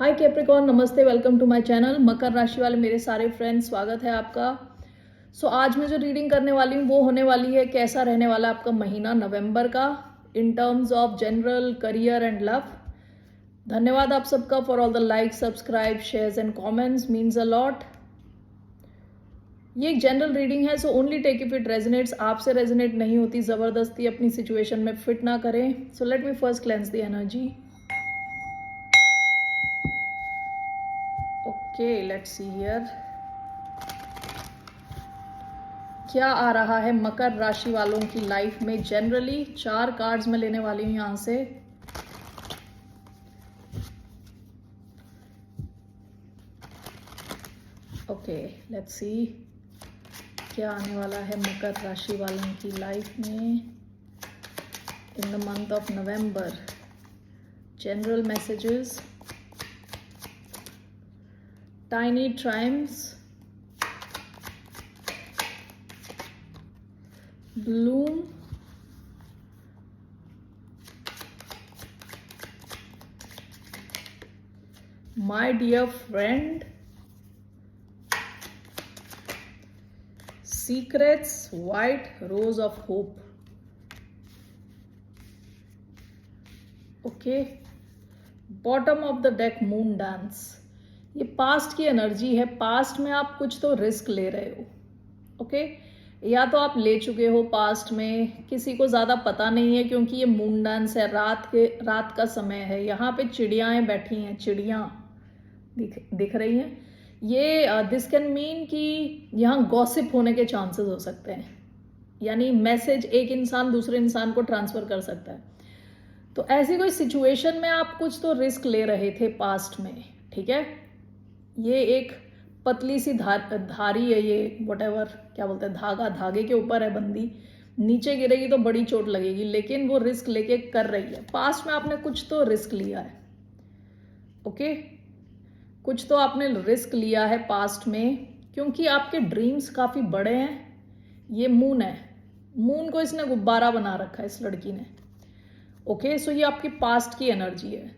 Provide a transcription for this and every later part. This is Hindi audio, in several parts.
हाय कैप्रिकॉर्न, नमस्ते, वेलकम टू माय चैनल। मकर राशि वाले मेरे सारे फ्रेंड्स, स्वागत है आपका। आज मैं जो रीडिंग करने वाली हूँ वो होने वाली है कैसा रहने वाला है आपका महीना नवंबर का in terms of general, career and love. धन्यवाद आप सबका for all the like, subscribe, shares and comments, means a lot. ये एक जनरल रीडिंग है, so only take if it resonates. आपसे रेजोनेट नहीं होती, जबरदस्ती अपनी सिचुएशन में फिट ना करें। So let me first cleanse the energy. Okay, let's see here क्या आ रहा है मकर राशि वालों की लाइफ में जनरली। 4 कार्ड्स मैं लेने वाली हूं यहां से। ओके, लेट्स सी क्या आने वाला है मकर राशि वालों की लाइफ में in the month of November. General messages, tiny triumphs, bloom, my dear friend, secrets, white rose of hope. Okay, bottom of the deck, moon dance. ये पास्ट की एनर्जी है। पास्ट में आप कुछ तो रिस्क ले रहे हो। ओके, या तो आप ले चुके हो पास्ट में, किसी को ज़्यादा पता नहीं है क्योंकि ये मून डांस है, रात का समय है। यहाँ पे चिड़ियाएँ बैठी हैं, चिड़ियाँ दिख रही हैं। ये दिस कैन मीन कि यहाँ गॉसिप होने के चांसेस हो सकते हैं, यानी मैसेज एक इंसान दूसरे इंसान को ट्रांसफर कर सकता है। तो ऐसी कोई सिचुएशन में आप कुछ तो रिस्क ले रहे थे पास्ट में, ठीक है। ये एक पतली सी धारी है, ये वॉटेवर क्या बोलते हैं, धागा, धागे के ऊपर है बंदी। नीचे गिरेगी तो बड़ी चोट लगेगी, लेकिन वो रिस्क लेके कर रही है। पास्ट में आपने कुछ तो रिस्क लिया है। ओके, कुछ तो आपने रिस्क लिया है पास्ट में, क्योंकि आपके ड्रीम्स काफ़ी बड़े हैं। ये मून है, मून को इसने गुब्बारा बना रखा है इस लड़की ने। ओके, सो ये आपकी पास्ट की एनर्जी है।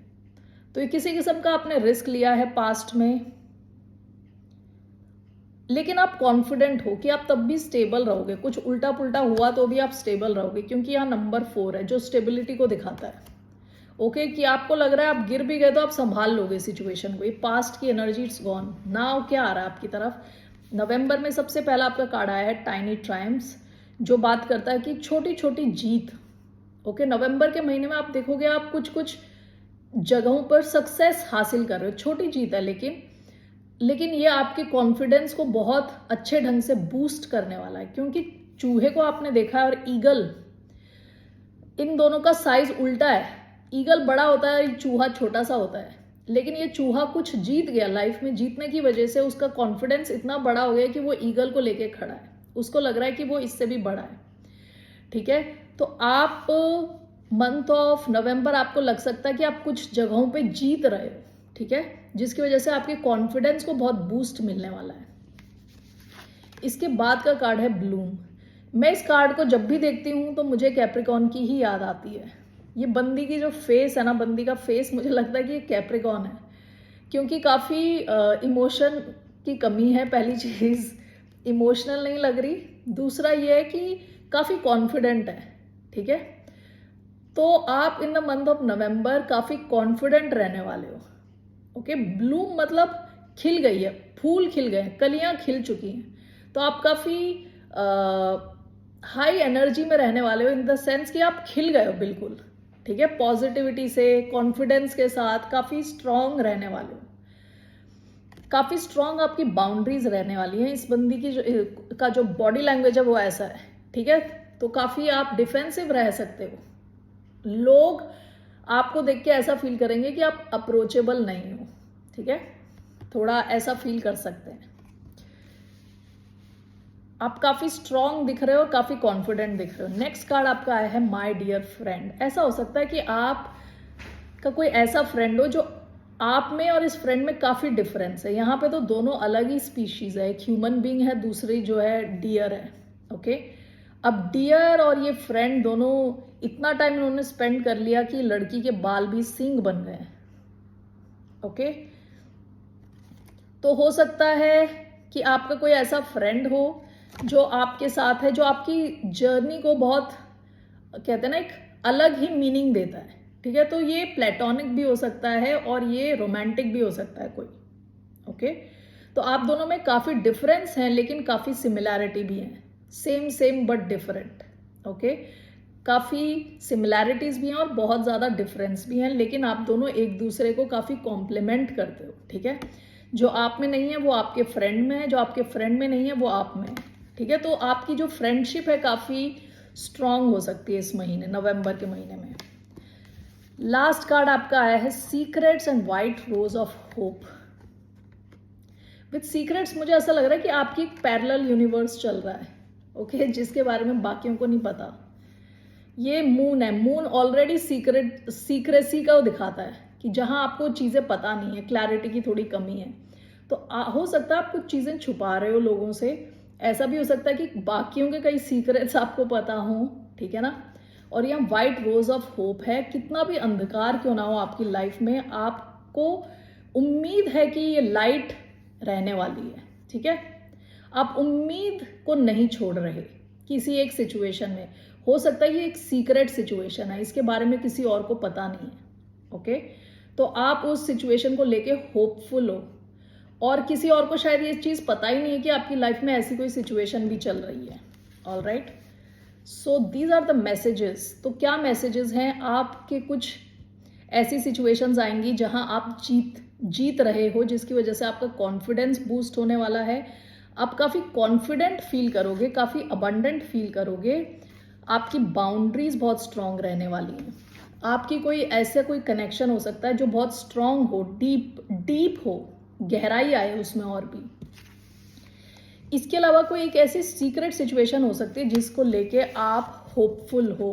तो ये किसी किस्म का आपने रिस्क लिया है पास्ट में, लेकिन आप कॉन्फिडेंट हो कि आप तब भी स्टेबल रहोगे। कुछ उल्टा पुल्टा हुआ तो भी आप स्टेबल रहोगे, क्योंकि यहाँ नंबर 4 है जो स्टेबिलिटी को दिखाता है। ओके, कि आपको लग रहा है आप गिर भी गए तो आप संभाल लोगे सिचुएशन को। ये पास्ट की एनर्जी, इट्स गॉन नाउ। क्या आ रहा है आपकी तरफ नवंबर में? सबसे पहला आपका कार्ड आया है टाइनी ट्रायम्फ्स, जो बात करता है कि छोटी छोटी जीत। ओके, नवंबर के महीने में आप देखोगे आप कुछ कुछ जगहों पर सक्सेस हासिल कर रहे हो। छोटी जीत है, लेकिन ये आपके कॉन्फिडेंस को बहुत अच्छे ढंग से बूस्ट करने वाला है, क्योंकि चूहे को आपने देखा है और ईगल, इन दोनों का साइज उल्टा है। ईगल बड़ा होता है, चूहा छोटा सा होता है। लेकिन ये चूहा कुछ जीत गया लाइफ में, जीतने की वजह से उसका कॉन्फिडेंस इतना बड़ा हो गया कि वो ईगल को लेके खड़ा है। उसको लग रहा है कि वो इससे भी बड़ा है, ठीक है। तो आप मंथ ऑफ नवंबर आपको लग सकता है कि आप कुछ जगहों पे जीत रहे हो, ठीक है, जिसकी वजह से आपके कॉन्फिडेंस को बहुत बूस्ट मिलने वाला है। इसके बाद का कार्ड है ब्लूम। मैं इस कार्ड को जब भी देखती हूँ तो मुझे कैप्रिकॉन की ही याद आती है। ये बंदी की जो फेस है ना, बंदी का फेस, मुझे लगता है कि ये कैप्रिकॉन है, क्योंकि काफ़ी इमोशन की कमी है। पहली चीज़, इमोशनल नहीं लग रही। दूसरा ये है कि काफ़ी कॉन्फिडेंट है, ठीक है। तो आप in the month of November काफ़ी कॉन्फिडेंट रहने वाले हो। ओके, ब्लूम मतलब खिल गई है, फूल खिल गए, कलियां खिल चुकी हैं। तो आप काफ़ी हाई एनर्जी में रहने वाले हो, इन द सेंस कि आप खिल गए हो बिल्कुल, ठीक है। पॉजिटिविटी से, कॉन्फिडेंस के साथ काफ़ी स्ट्रांग रहने वाले हो। काफ़ी स्ट्रांग आपकी बाउंड्रीज रहने वाली हैं। इस बंदी की का जो बॉडी लैंग्वेज है वो ऐसा है, ठीक है। तो काफ़ी आप डिफेंसिव रह सकते हो। लोग आपको देख के ऐसा फील करेंगे कि आप अप्रोचेबल नहीं हो, ठीक है। थोड़ा ऐसा फील कर सकते हैं। आप काफ़ी स्ट्रांग दिख रहे हो और काफ़ी कॉन्फिडेंट दिख रहे हो। नेक्स्ट कार्ड आपका आया है माय डियर फ्रेंड। ऐसा हो सकता है कि आप का कोई ऐसा फ्रेंड हो जो आप में और इस फ्रेंड में काफ़ी डिफरेंस है। यहाँ पे तो दोनों अलग ही स्पीशीज है, एक ह्यूमन बीइंग है, दूसरी जो है डियर है। ओके, अब डियर और ये फ्रेंड दोनों इतना टाइम इन्होंने स्पेंड कर लिया कि लड़की के बाल भी सींग बन गए। ओके, तो हो सकता है कि आपका कोई ऐसा फ्रेंड हो जो आपके साथ है, जो आपकी जर्नी को बहुत, कहते हैं ना, एक अलग ही मीनिंग देता है, ठीक है। तो ये प्लेटोनिक भी हो सकता है और ये रोमांटिक भी हो सकता है कोई, ओके। तो आप दोनों में काफ़ी डिफरेंस हैं लेकिन काफ़ी सिमिलैरिटी भी है, same same but different, okay. काफ़ी सिमिलैरिटीज़ भी हैं और बहुत ज़्यादा डिफरेंस भी हैं, लेकिन आप दोनों एक दूसरे को काफ़ी कॉम्प्लीमेंट करते हो, ठीक है। जो आप में नहीं है वो आपके फ्रेंड में है, जो आपके फ्रेंड में नहीं है वो आप में है, ठीक है। तो आपकी जो फ्रेंडशिप है काफ़ी स्ट्रांग हो सकती है इस महीने, नवंबर के महीने में। लास्ट कार्ड आपका आया है secrets and white rose of hope. With secrets मुझे ऐसा लग रहा है कि आपकी एक पैरेलल यूनिवर्स चल रहा है, ओके, जिसके बारे में बाकियों को नहीं पता। ये मून है, मून ऑलरेडी सीक्रेसी का दिखाता है कि जहां आपको चीज़ें पता नहीं है, क्लैरिटी की थोड़ी कमी है। तो हो सकता है आप कुछ चीज़ें छुपा रहे हो लोगों से, ऐसा भी हो सकता है कि बाकियों के कई सीक्रेट्स आपको पता हो, ठीक है ना। और यहाँ वाइट रोज ऑफ होप है, कितना भी अंधकार क्यों ना हो आपकी लाइफ में, आपको उम्मीद है कि ये लाइट रहने वाली है, ठीक है। आप उम्मीद को नहीं छोड़ रहे किसी एक सिचुएशन में। हो सकता है ये एक सीक्रेट सिचुएशन है, इसके बारे में किसी और को पता नहीं है, ओके। तो आप उस सिचुएशन को लेके होपफुल हो और किसी और को शायद ये चीज़ पता ही नहीं है कि आपकी लाइफ में ऐसी कोई सिचुएशन भी चल रही है। All right, so these are the messages. तो क्या मैसेजेस हैं? आपके कुछ ऐसी सिचुएशंस आएंगी जहां आप जीत रहे हो, जिसकी वजह से आपका कॉन्फिडेंस बूस्ट होने वाला है। आप काफ़ी कॉन्फिडेंट फील करोगे, काफ़ी अबंडेंट फील करोगे। आपकी बाउंड्रीज बहुत स्ट्रांग रहने वाली हैं। आपकी कोई ऐसा कोई कनेक्शन हो सकता है जो बहुत स्ट्रांग हो, डीप हो, गहराई आए उसमें और भी। इसके अलावा कोई एक ऐसी सीक्रेट सिचुएशन हो सकती है जिसको लेके आप होपफुल हो,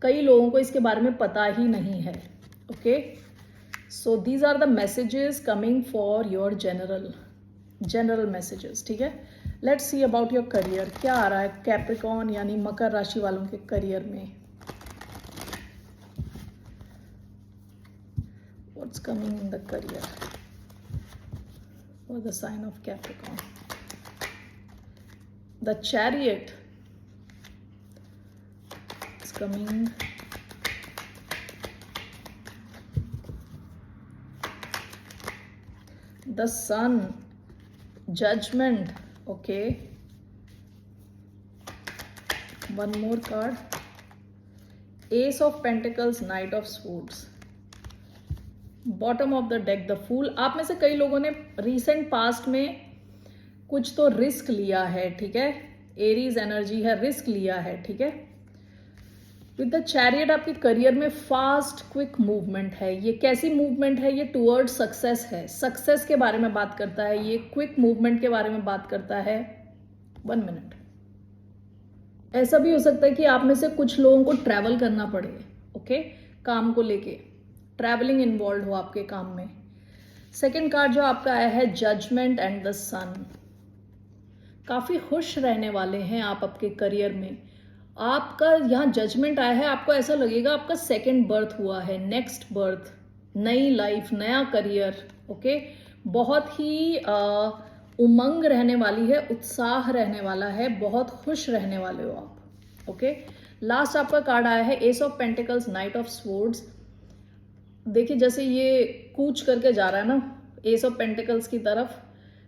कई लोगों को इसके बारे में पता ही नहीं है, okay. So these are the messages coming for your general messages, ठीक है। Let's see about your career, क्या आ रहा है कैप्रिकॉर्न यानी मकर राशि वालों के करियर में। What's coming in the career for the sign of Capricorn? The chariot is coming, the sun, judgment, okay, one more card, ace of pentacles, knight of swords, bottom of the deck, the fool। आप में से कई लोगों ने recent past में कुछ तो रिस्क लिया है, ठीक है। एरीज एनर्जी है, रिस्क लिया है, ठीक है। विद द चैरियट आपके करियर में फास्ट क्विक मूवमेंट है। ये कैसी मूवमेंट है? ये टुवर्ड सक्सेस है, सक्सेस के बारे में बात करता है, ये क्विक मूवमेंट के बारे में बात करता है। 1 मिनट। ऐसा भी हो सकता है कि आप में से कुछ लोगों को ट्रैवल करना पड़े, ओके, काम को लेके ट्रैवलिंग इन्वॉल्व हो आपके काम में। सेकेंड कार्ड जो आपका आया है जजमेंट एंड द सन। काफ़ी खुश रहने वाले हैं आप आपके करियर में। आपका यहाँ जजमेंट आया है, आपको ऐसा लगेगा आपका सेकंड बर्थ हुआ है, नेक्स्ट बर्थ, नई लाइफ, नया करियर, ओके। बहुत ही उमंग रहने वाली है, उत्साह रहने वाला है, बहुत खुश रहने वाले हो आप, ओके। लास्ट आपका कार्ड आया है S of pentacles, night of swords. देखिए जैसे ये कूच करके जा रहा है ना एस ऑफ पेंटिकल्स की तरफ,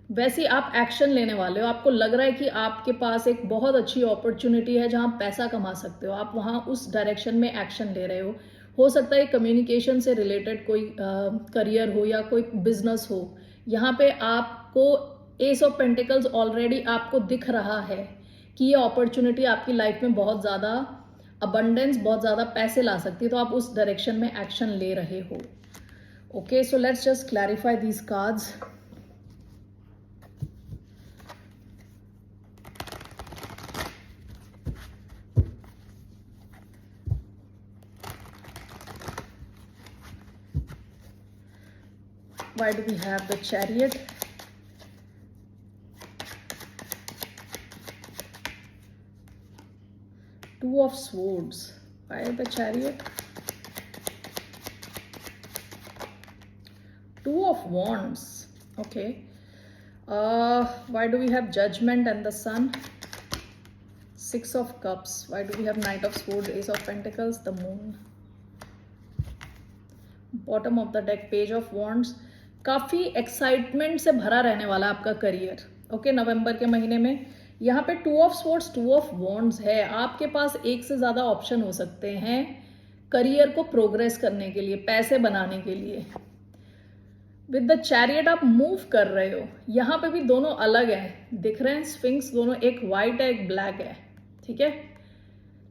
वैसे आप एक्शन लेने वाले हो। आपको लग रहा है कि आपके पास एक बहुत अच्छी अपॉर्चुनिटी है जहां पैसा कमा सकते हो, आप वहां उस डायरेक्शन में एक्शन ले रहे हो सकता है कम्युनिकेशन से रिलेटेड कोई करियर हो या कोई बिजनेस हो। यहाँ पे आपको एस ऑफ पेंटिकल्स ऑलरेडी आपको दिख रहा है कि ये अपॉर्चुनिटी आपकी लाइफ में बहुत ज़्यादा अबंडेंस, बहुत ज़्यादा पैसे ला सकती है, तो आप उस डायरेक्शन में एक्शन ले रहे हो, okay. So let's just clarify these cards. Why do we have the chariot? Two of swords. Why the chariot? Two of wands. Okay, why do we have judgment and the sun? Six of cups. Why do we have knight of swords, ace of pentacles, the moon. Bottom of the deck page of wands. काफ़ी एक्साइटमेंट से भरा रहने वाला आपका करियर. ओके, नवंबर के महीने में यहाँ पे two of swords, two of wands है. आपके पास एक से ज़्यादा ऑप्शन हो सकते हैं करियर को प्रोग्रेस करने के लिए, पैसे बनाने के लिए. विद द चैरियट आप मूव कर रहे हो. यहाँ पे भी दोनों अलग हैं, दिख रहे हैं स्फिंक्स दोनों, एक वाइट है एक ब्लैक है, ठीक है,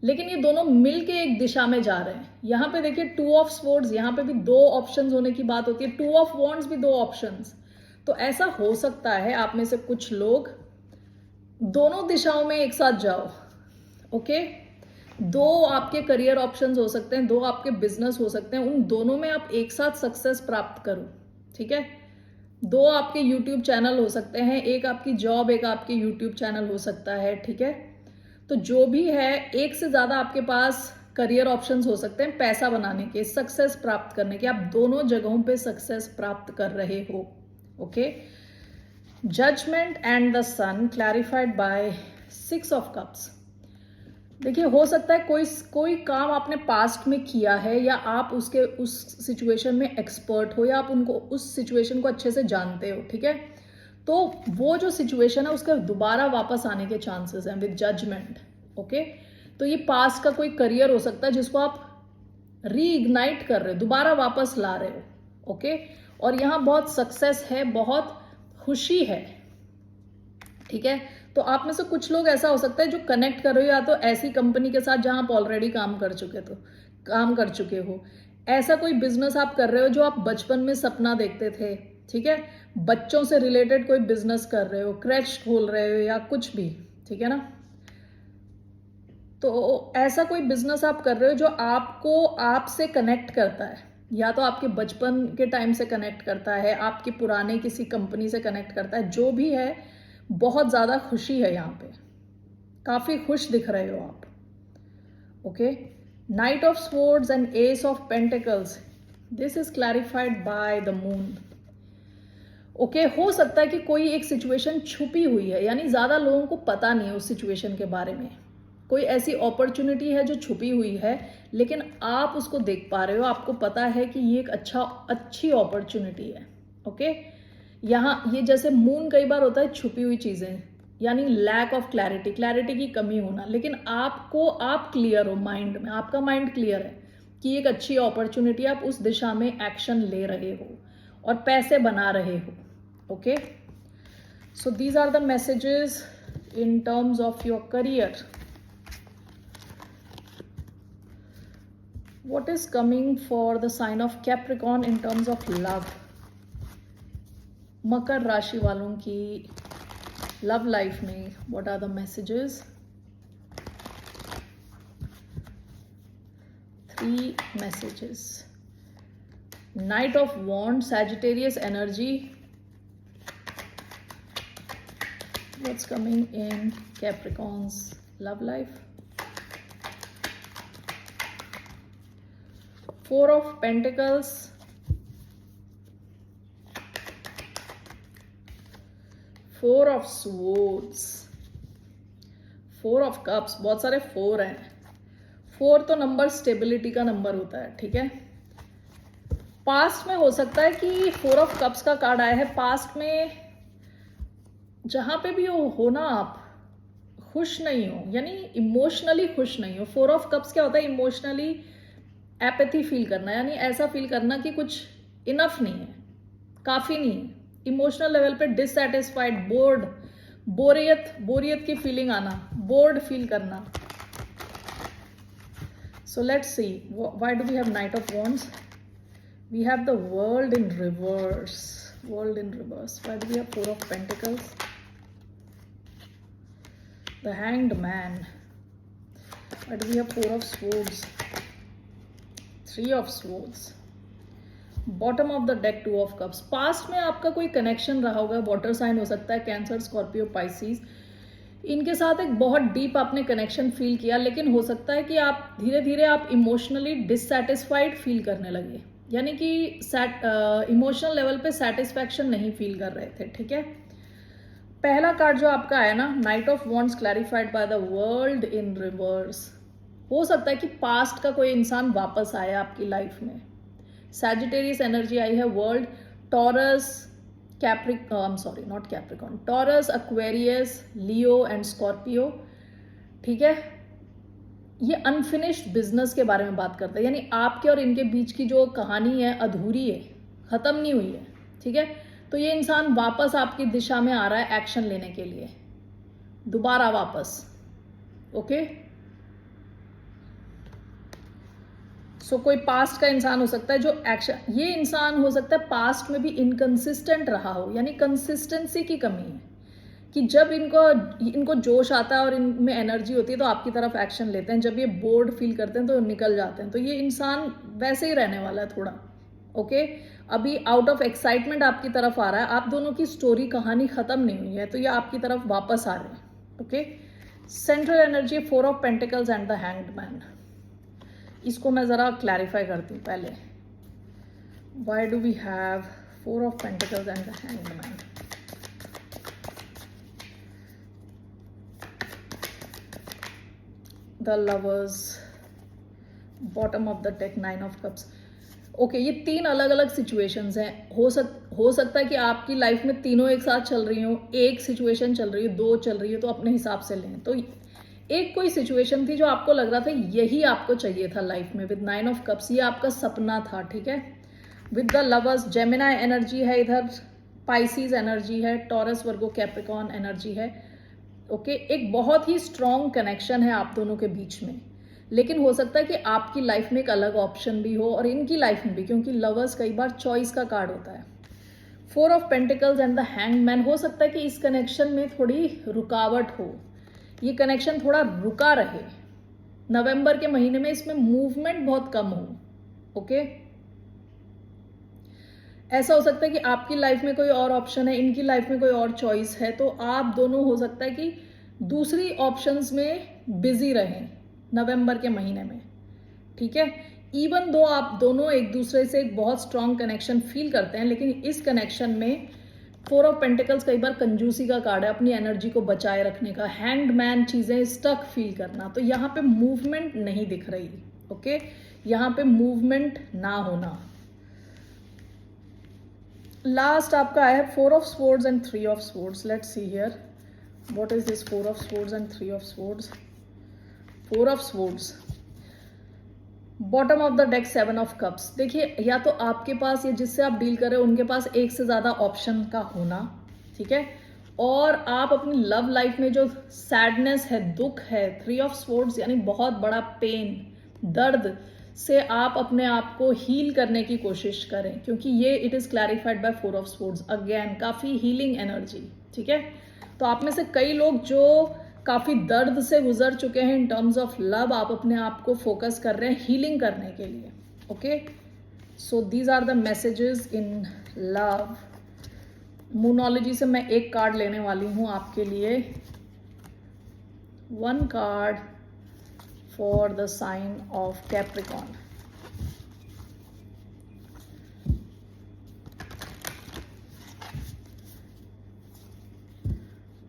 लेकिन ये दोनों मिलके एक दिशा में जा रहे हैं. यहाँ पे देखिए टू ऑफ स्वॉर्ड्स, यहाँ पे भी दो ऑप्शंस होने की बात होती है. टू ऑफ वॉन्ड्स भी दो ऑप्शंस. तो ऐसा हो सकता है आप में से कुछ लोग दोनों दिशाओं में एक साथ जाओ. ओके, दो आपके करियर ऑप्शंस हो सकते हैं, दो आपके बिजनेस हो सकते हैं, उन दोनों में आप एक साथ सक्सेस प्राप्त करो. ठीक है, दो आपके यूट्यूब चैनल हो सकते हैं, एक आपकी जॉब, एक आपके यूट्यूब चैनल हो सकता है. ठीक है, तो जो भी है, एक से ज्यादा आपके पास करियर ऑप्शंस हो सकते हैं पैसा बनाने के, सक्सेस प्राप्त करने के. आप दोनों जगहों पे सक्सेस प्राप्त कर रहे हो. Okay, judgment and the sun clarified by six of cups. देखिए, हो सकता है कोई काम आपने पास्ट में किया है, या आप उसके उस सिचुएशन में एक्सपर्ट हो, या आप उनको उस सिचुएशन को अच्छे से जानते हो. ठीक है, तो वो जो सिचुएशन है उसका दोबारा वापस आने के चांसेस हैं विद जजमेंट. ओके, तो ये पास्ट का कोई करियर हो सकता है जिसको आप रीइग्नाइट कर रहे हो, दोबारा वापस ला रहे हो. ओके, और यहाँ बहुत सक्सेस है, बहुत खुशी है. ठीक है, तो आप में से कुछ लोग ऐसा हो सकता है जो कनेक्ट कर रहे हो या तो ऐसी कंपनी के साथ जहां आप ऑलरेडी काम कर चुके हो. ऐसा कोई बिजनेस आप कर रहे हो जो आप बचपन में सपना देखते थे. ठीक है, बच्चों से रिलेटेड कोई बिजनेस कर रहे हो, क्रैच खोल रहे हो या कुछ भी. ठीक है ना, तो ऐसा कोई बिजनेस आप कर रहे हो जो आपको आपसे कनेक्ट करता है, या तो आपके बचपन के टाइम से कनेक्ट करता है, आपकी पुराने किसी कंपनी से कनेक्ट करता है. जो भी है, बहुत ज्यादा खुशी है यहाँ पे, काफी खुश दिख रहे हो आप. Okay, night of swords and S of pentacles. This is clarified by the moon. Okay, हो सकता है कि कोई एक सिचुएशन छुपी हुई है, यानी ज्यादा लोगों को पता नहीं है उस सिचुएशन के बारे में. कोई ऐसी अपॉर्चुनिटी है जो छुपी हुई है, लेकिन आप उसको देख पा रहे हो, आपको पता है कि ये एक अच्छी अपॉर्चुनिटी है. ओके, यहाँ ये जैसे मून कई बार होता है छुपी हुई चीजें, यानी लैक ऑफ क्लैरिटी की कमी होना, लेकिन आप क्लियर हो माइंड में, आपका माइंड क्लियर है कि एक अच्छी अपॉर्चुनिटी, आप उस दिशा में एक्शन ले रहे हो और पैसे बना रहे हो. Okay, so these are the messages in terms of your career. What is coming for the sign of Capricorn in terms of love? मकर राशि वालों की लव लाइफ में what are the messages? 3 messages. Knight of Wands, Sagittarius energy. What's coming in Capricorn's love life? 4 of Pentacles, 4 of Swords, 4 of Cups. बहुत सारे 4 हैं. 4 तो नंबर स्टेबिलिटी का नंबर होता है. ठीक है, पास्ट में हो सकता है कि 4 ऑफ कप्स का कार्ड आया है. पास्ट में जहां पे भी हो ना, आप खुश नहीं हो, यानी इमोशनली खुश नहीं हो. 4 ऑफ कप्स क्या होता है? इमोशनली एपैथी फील करना, यानी ऐसा फील करना कि कुछ इनफ नहीं है, काफी नहीं है. इमोशनल लेवल पे डिससेटिस्फाइड, बोरियत की फीलिंग आना, बोर्ड फील करना. So let's see, why do we have knight of wands? We have the world in reverse. Why do we have 4 of pentacles? The hanged man. Why do we have 4 of swords? 3 of swords. Bottom of the deck 2 of cups. Past में आपका कोई कनेक्शन रहा होगा, वाटर साइन हो सकता है, कैंसर, स्कॉर्पियो, पाइसिस. इनके साथ एक बहुत डीप आपने कनेक्शन फील किया, लेकिन हो सकता है कि आप धीरे धीरे आप इमोशनली डिससेटिस्फाइड फील करने लगे. यानी कि इमोशनल लेवल पे सेटिस्फैक्शन नहीं फील कर रहे थे, ठीक है। पहला कार्ड जो आपका आया ना, night of wands clarified by the world in reverse. हो सकता है कि पास्ट का कोई इंसान वापस आया आपकी लाइफ में। सैजिटेरियस एनर्जी आई है, world, taurus, not Capricorn, taurus, Aquarius, Leo and Scorpio, ठीक है। ये अनफिनिश्ड बिजनेस के बारे में बात करता है, यानी आपके और इनके बीच की जो कहानी है अधूरी है, खत्म नहीं हुई है, ठीक है। तो ये इंसान वापस आपकी दिशा में आ रहा है एक्शन लेने के लिए, दोबारा वापस, ओके। सो कोई पास्ट का इंसान हो सकता है जो एक्शन, ये इंसान हो सकता है पास्ट में भी इनकंसिस्टेंट रहा हो, यानी कंसिस्टेंसी की कमी है कि जब इनको जोश आता है और इनमें एनर्जी होती है तो आपकी तरफ एक्शन लेते हैं, जब ये बोर्ड फील करते हैं तो निकल जाते हैं। तो ये इंसान वैसे ही रहने वाला है थोड़ा, ओके। अभी आउट ऑफ एक्साइटमेंट आपकी तरफ आ रहा है, आप दोनों की स्टोरी कहानी खत्म नहीं हुई है, तो ये आपकी तरफ वापस आ रहे हैं, okay. Central energy, 4 of pentacles and the hanged man. इसको मैं जरा क्लैरिफाई करती हूँ पहले। Why do we have 4 of pentacles and the hanged man? The lovers, bottom of the deck, 9 of cups. Okay, ये 3 अलग अलग सिचुएशंस हैं। हो सकता है कि आपकी लाइफ में तीनों एक साथ चल रही हो, एक सिचुएशन चल रही हो, 2 चल रही हो, तो अपने हिसाब से लें। तो एक कोई सिचुएशन थी जो आपको लग रहा था यही आपको चाहिए था लाइफ में, विद 9 ऑफ कप्स, ये आपका सपना था, ठीक है। With the lovers, Gemini energy है इधर, पाइसीज एनर्जी है, टॉरस, वर्गो, कैप्रिकॉर्न एनर्जी है, ओके। एक बहुत ही स्ट्रॉन्ग कनेक्शन है आप दोनों के बीच में, लेकिन हो सकता है कि आपकी लाइफ में एक अलग ऑप्शन भी हो और इनकी लाइफ में भी, क्योंकि लवर्स कई बार चॉइस का कार्ड होता है। 4 of pentacles and the hanged man, हो सकता है कि इस कनेक्शन में थोड़ी रुकावट हो, ये कनेक्शन थोड़ा रुका रहे, नवंबर के महीने में इसमें मूवमेंट बहुत कम हो, ओके। ऐसा हो सकता है कि आपकी लाइफ में कोई और ऑप्शन है, इनकी लाइफ में कोई और चॉइस है, तो आप दोनों हो सकता है कि दूसरी ऑप्शंस में बिजी रहें नवंबर के महीने में, ठीक है। इवन दो आप दोनों एक दूसरे से एक बहुत स्ट्रॉन्ग कनेक्शन फील करते हैं, लेकिन इस कनेक्शन में 4 ऑफ पेंटिकल्स कई बार कंजूसी का कार्ड है, अपनी एनर्जी को बचाए रखने का। हैंग्ड मैन, चीजें स्टक फील करना, तो यहाँ पे मूवमेंट नहीं दिख रही, ओके। यहाँ पे मूवमेंट ना होना। लास्ट आपका आया है 4 of swords and 3 of swords. Let's see here what is this 4 of swords and 3 of swords. 4 of swords, bottom of the deck, 7 of cups. देखिए, या तो आपके पास, या जिससे आप डील कर रहे हो उनके पास एक से ज्यादा ऑप्शन का होना, ठीक है। और आप अपनी लव लाइफ में जो सैडनेस है, दुख है, 3 ऑफ स्वॉर्ड्स यानी बहुत बड़ा पेन, दर्द से आप अपने आप को हील करने की कोशिश करें, क्योंकि ये it is clarified by 4 of swords, again काफी हीलिंग एनर्जी, ठीक है। तो आप में से कई लोग जो काफी दर्द से गुजर चुके हैं इन टर्म्स ऑफ लव, आप अपने आप को फोकस कर रहे हैं हीलिंग करने के लिए, okay. So these are the messages in love. Moonology से मैं एक कार्ड लेने वाली हूं आपके लिए, 1 card for the sign of Capricorn.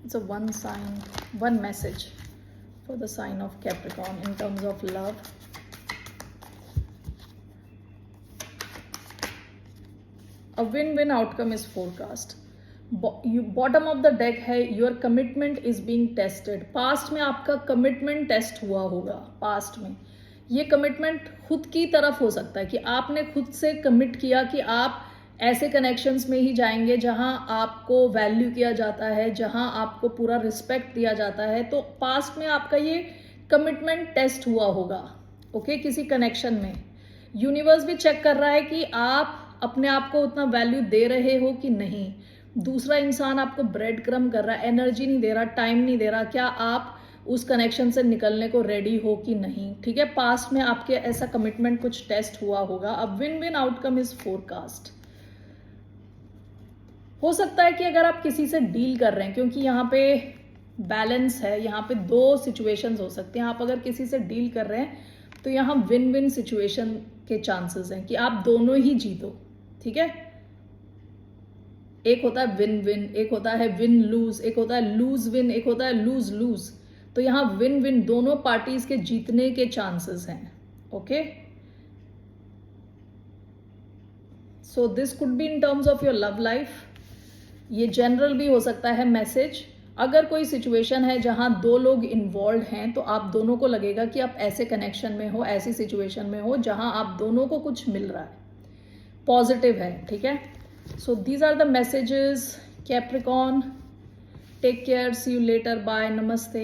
It's a one message for the sign of Capricorn in terms of love. A win-win outcome is forecast. Bottom of the deck है, your commitment is being tested. Past में आपका commitment टेस्ट हुआ होगा, past में ये commitment खुद की तरफ हो सकता है कि आपने खुद से commit किया कि आप ऐसे कनेक्शंस में ही जाएंगे जहां आपको वैल्यू किया जाता है, जहां आपको पूरा रिस्पेक्ट दिया जाता है। तो पास्ट में आपका ये कमिटमेंट टेस्ट हुआ होगा, ओके, किसी कनेक्शन में। यूनिवर्स भी चेक कर रहा है कि आप अपने आप को उतना वैल्यू दे रहे हो कि नहीं। दूसरा इंसान आपको ब्रेड क्रम कर रहा है, एनर्जी नहीं दे रहा, टाइम नहीं दे रहा, क्या आप उस कनेक्शन से निकलने को रेडी हो कि नहीं, ठीक है। पास्ट में आपके ऐसा कमिटमेंट कुछ टेस्ट हुआ होगा। अब win win outcome is forecast. हो सकता है कि अगर आप किसी से डील कर रहे हैं, क्योंकि यहाँ पे बैलेंस है, यहाँ पे 2 सिचुएशंस हो सकते हैं। आप अगर किसी से डील कर रहे हैं तो यहाँ विन विन सिचुएशन के चांसेस हैं कि आप दोनों ही जीतो, ठीक है। एक होता है विन विन, एक होता है विन लूज, एक होता है लूज विन, एक होता है लूज लूज। तो यहाँ विन विन दोनों पार्टीज के जीतने के चांसेस हैं, okay. So this could be in terms of your love life. ये जनरल भी हो सकता है मैसेज। अगर कोई सिचुएशन है जहां दो लोग इन्वॉल्व हैं तो आप दोनों को लगेगा कि आप ऐसे कनेक्शन में हो, ऐसी सिचुएशन में हो जहां आप दोनों को कुछ मिल रहा है, पॉजिटिव है, ठीक है। So these are the messages. Capricorn, take care, see you later, bye, नमस्ते।